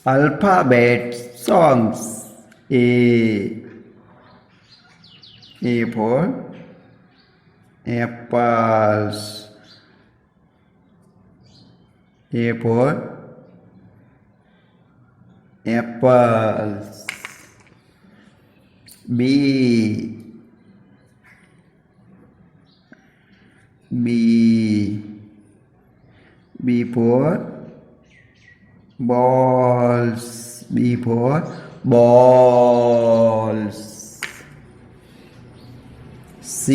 Alphabet songs. A for apples. A for apples. B. B for balls. B for balls. C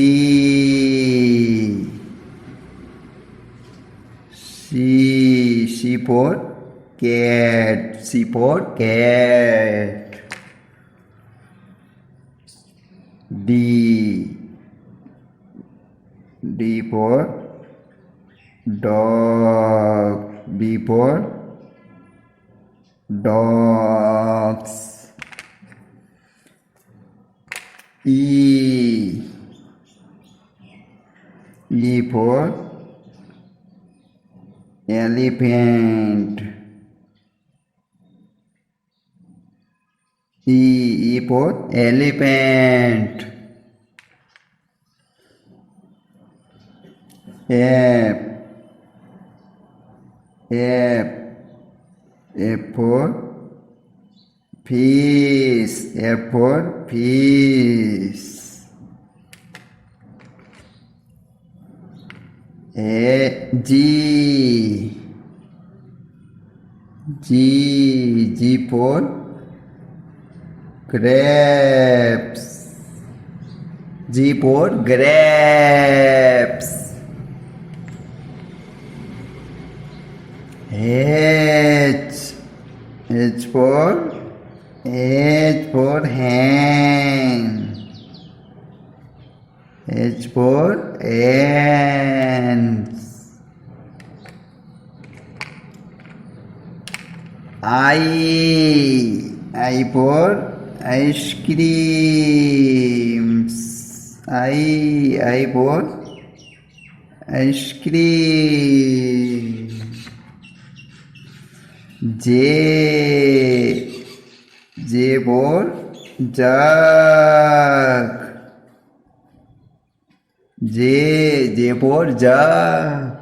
for cat. C for cat. D for dog. D for dogs. E for elephant. E for elephant. F for fish. F for fish. G for grapes. G for grapes. H for hen. H for ants. I for ice creams. I for ice cream. J for jug. J for jug.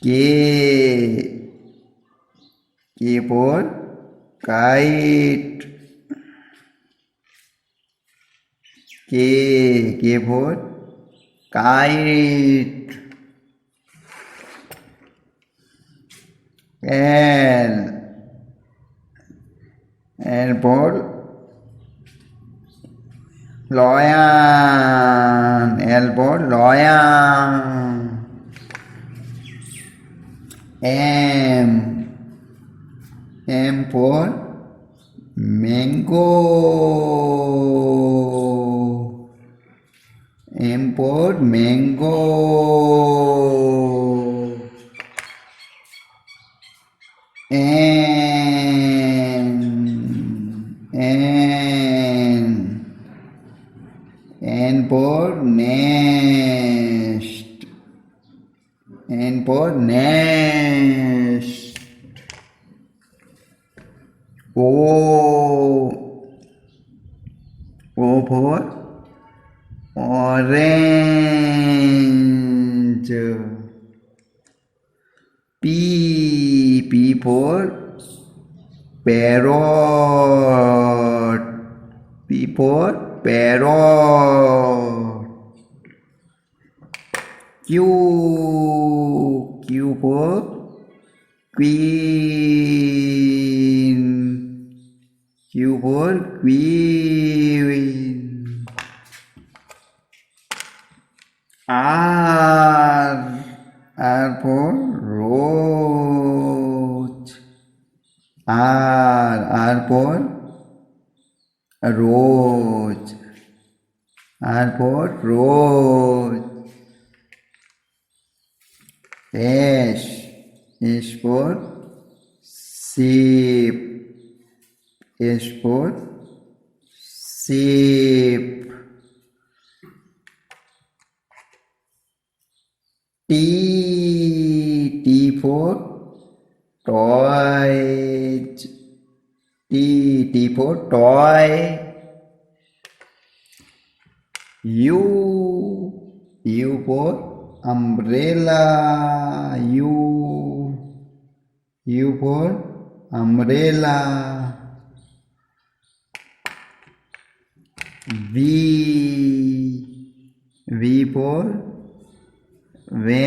K for kite. K for kite. L for lion. L for lion. M for mango. M for mango. N for nest. N for nest. O for orange. P for parrot. P for parrot. Q for queen. Q for queen. R for rose. R for rose. R for rose. S for sheep. S for sheep. T for toy. T for toy. U for umbrella. U for umbrella. V for van.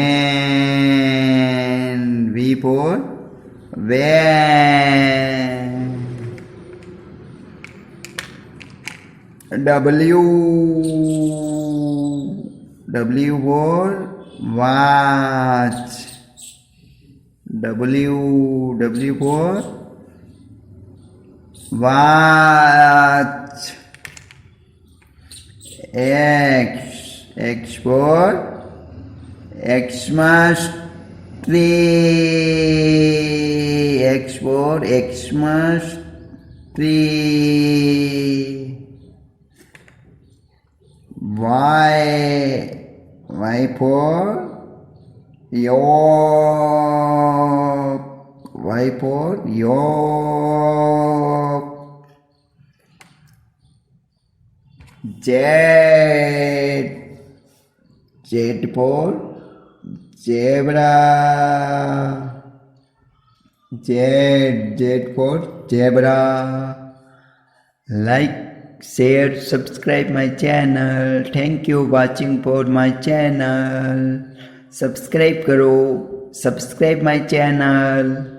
V for van. W for watch. W for watch. X for Xmas tree. X for Xmas tree. Y for york. Y for york. Z for zebra. Z for zebra. Like, share, subscribe my channel. Thank you watching for my channel. Subscribe करो, subscribe my channel.